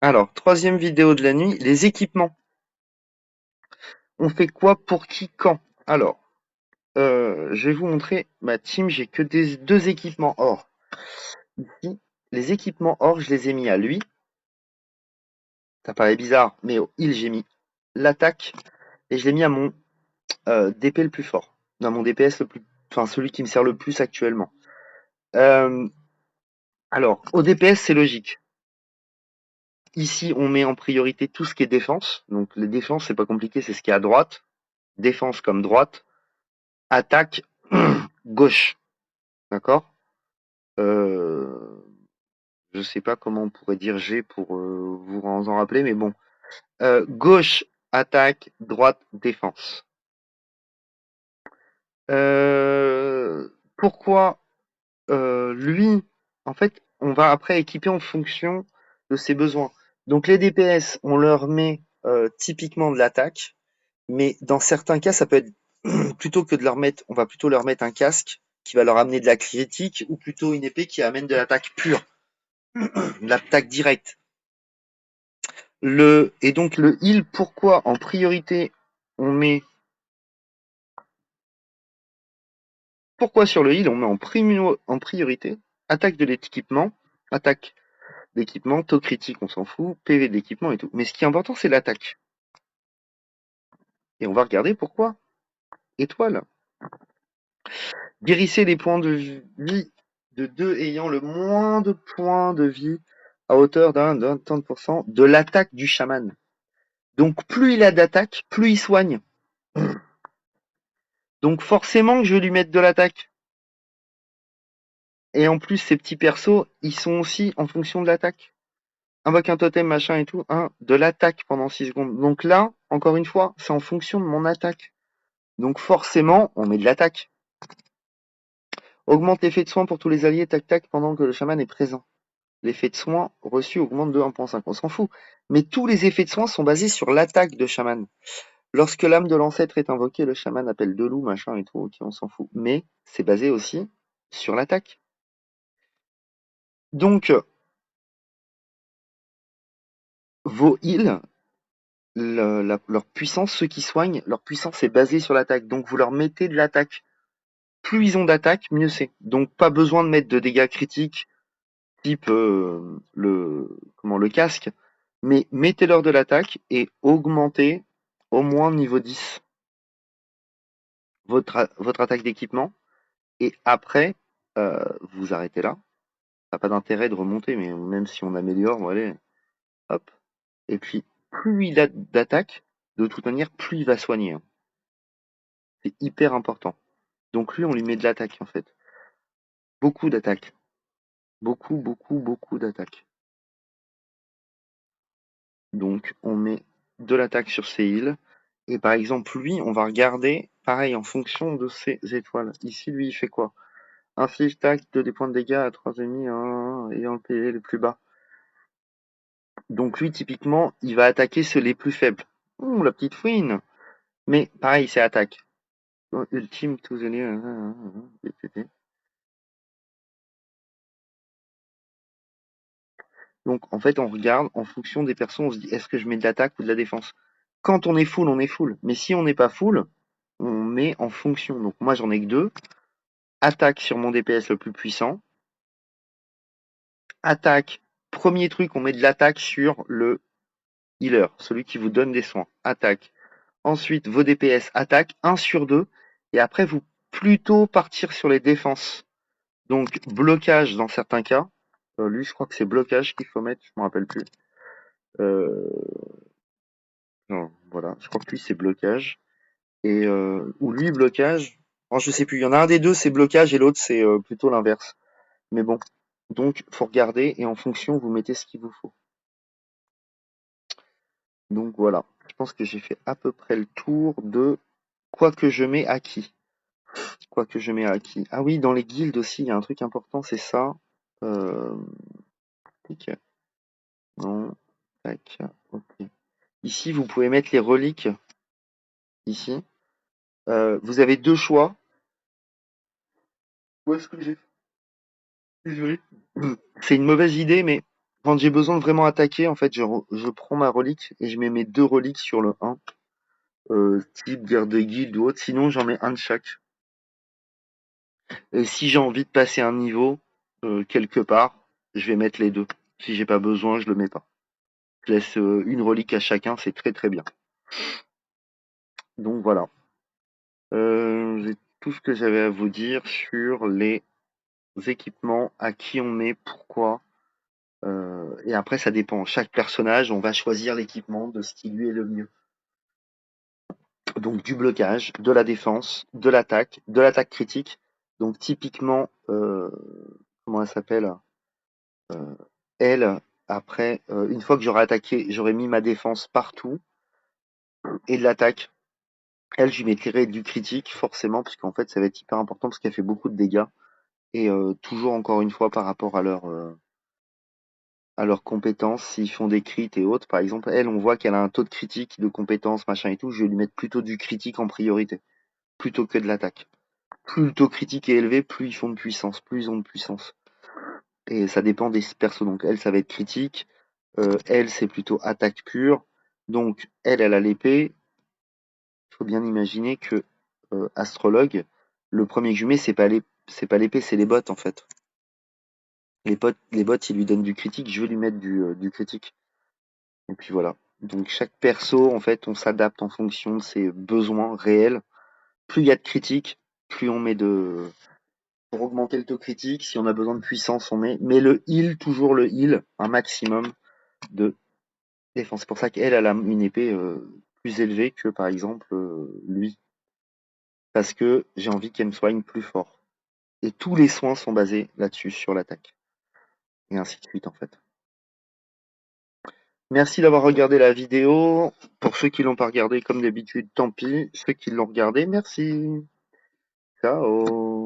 Alors, troisième vidéo de la nuit, les équipements. On fait quoi pour qui quand? Alors, je vais vous montrer ma team, j'ai que deux équipements or. Ici, les équipements or, je les ai mis à lui. Ça paraît bizarre, mais au heal, j'ai mis l'attaque et je l'ai mis à mon DP le plus fort. À mon DPS le plus, enfin celui qui me sert le plus actuellement. Euh, alors, au DPS, c'est logique. Ici, on met en priorité tout ce qui est défense. Donc, les défenses, c'est pas compliqué, c'est ce qui est à droite. Défense comme droite. Attaque, gauche. D'accord? euh, Je sais pas comment on pourrait dire G pour vous en rappeler, mais bon. Gauche, attaque, droite, défense. Pourquoi lui, en fait, on va après équiper en fonction de ses besoins. Donc les DPS, on leur met typiquement de l'attaque, mais dans certains cas, ça peut être plutôt que de leur mettre, on va plutôt leur mettre un casque qui va leur amener de la critique, ou plutôt une épée qui amène de l'attaque pure, de l'attaque directe. Et donc le heal, pourquoi en priorité on met, pourquoi sur le heal on met en priorité attaque de l'équipement, attaque d'équipement, taux critique on s'en fout, PV d'équipement et tout. Mais ce qui est important c'est l'attaque. Et on va regarder pourquoi. Étoile. Guérissez les points de vie de deux ayant le moins de points de vie à hauteur d'un tant de pourcent de l'attaque du chaman. Donc plus il a d'attaque, plus il soigne. Donc forcément que je vais lui mettre de l'attaque. Et en plus, ces petits persos, ils sont aussi en fonction de l'attaque. Invoque un totem, machin et tout, de l'attaque pendant 6 secondes. Donc là, encore une fois, c'est en fonction de mon attaque. Donc forcément, on met de l'attaque. Augmente l'effet de soin pour tous les alliés, tac tac, pendant que le chaman est présent. L'effet de soin reçu augmente de 1.5, on s'en fout. Mais tous les effets de soin sont basés sur l'attaque de chaman. Lorsque l'âme de l'ancêtre est invoquée, le chaman appelle deux loups, machin et tout, ok, on s'en fout. Mais c'est basé aussi sur l'attaque. Donc, vos heals, leur puissance, ceux qui soignent, leur puissance est basée sur l'attaque. Donc vous leur mettez de l'attaque. Plus ils ont d'attaque, mieux c'est. Donc pas besoin de mettre de dégâts critiques, type le casque, mais mettez-leur de l'attaque et augmentez au moins niveau 10 votre attaque d'équipement. Et après, vous arrêtez là. Ça n'a pas d'intérêt de remonter, mais même si on améliore, bon, allez, hop. Et puis, plus il a d'attaque, de toute manière, plus il va soigner, hein. C'est hyper important. Donc lui, on lui met de l'attaque en fait. Beaucoup d'attaques. Beaucoup, beaucoup, beaucoup d'attaques. Donc on met de l'attaque sur ses heals. Et par exemple, lui, on va regarder, pareil, en fonction de ses étoiles. Ici, lui, il fait quoi? Inflige tac de des points de dégâts à 3 ennemis ayant le PV le plus bas. Donc lui, typiquement, il va attaquer ceux les plus faibles. Ouh, la petite fouine. Mais pareil, c'est attaque. Ultime to the Donc en fait, on regarde en fonction des personnes, on se dit est-ce que je mets de l'attaque ou de la défense. Quand on est full, on est full. Mais si on n'est pas full, on met en fonction. Donc moi, j'en ai que deux. Attaque sur mon DPS le plus puissant. Attaque. Premier truc, on met de l'attaque sur le healer, celui qui vous donne des soins. Attaque. Ensuite, vos DPS attaque 1 sur 2. Et après, vous plutôt partir sur les défenses. Donc blocage dans certains cas. Lui, je crois que c'est blocage qu'il faut mettre, je me rappelle plus. Euh, non, voilà, je crois que lui c'est blocage. Et ou lui blocage. Oh, je sais plus. Il y en a un des deux c'est blocage et l'autre c'est plutôt l'inverse. Mais bon, donc faut regarder et en fonction vous mettez ce qu'il vous faut. Donc voilà, je pense que j'ai fait à peu près le tour de quoi que je mets à qui. Quoi que je mets à qui. Ah oui, dans les guildes aussi, il y a un truc important, c'est ça. Euh... Ok. Non. Tac. Ok. Ici, vous pouvez mettre les reliques. Ici. Vous avez deux choix. Où est-ce que j'ai fait? Désolé. C'est une mauvaise idée, mais Quand j'ai besoin de vraiment attaquer, en fait, je prends ma relique et je mets mes 2 reliques sur le 1, type guerre de guilde ou autre, sinon j'en mets un de chaque. Et si j'ai envie de passer un niveau, quelque part, je vais mettre les 2. Si j'ai pas besoin, je le mets pas. Je laisse une relique à chacun, c'est très très bien. Donc voilà. C'est tout ce que j'avais à vous dire sur les équipements, à qui on met, pourquoi. Et après, ça dépend. Chaque personnage, on va choisir l'équipement de ce qui lui est le mieux. Donc du blocage, de la défense, de l'attaque critique. Donc typiquement, comment elle s'appelle? Elle, après, une fois que j'aurai attaqué, j'aurai mis ma défense partout et de l'attaque. Elle, je lui mettrai du critique, forcément, parce qu'en fait, ça va être hyper important parce qu'elle fait beaucoup de dégâts. Et toujours encore une fois par rapport à leurs compétences, s'ils font des crits et autres, par exemple, elle, on voit qu'elle a un taux de critique, de compétences, machin et tout, je vais lui mettre plutôt du critique en priorité, plutôt que de l'attaque. Plus le taux critique est élevé, plus ils font de puissance, plus ils ont de puissance. Et ça dépend des persos. Donc elle, ça va être critique. Elle, c'est plutôt attaque pure. Donc elle a l'épée. Il faut bien imaginer que astrologue, le premier que je mets, c'est pas l'épée, c'est les bottes en fait. Les bottes, ils lui donnent du critique, je vais lui mettre du critique. Et puis voilà. Donc chaque perso, en fait, on s'adapte en fonction de ses besoins réels. Plus il y a de critique, plus on met de. Pour augmenter le taux critique, si on a besoin de puissance, on met. Mais le heal, toujours le heal, un maximum de défense. C'est pour ça qu'elle, elle a une épée plus élevée que par exemple lui. Parce que j'ai envie qu'elle me soigne plus fort. Et tous les soins sont basés là-dessus, sur l'attaque. Et ainsi de suite en fait. Merci d'avoir regardé la vidéo. Pour ceux qui l'ont pas regardé, comme d'habitude, tant pis. Ceux qui l'ont regardé, merci. Ciao.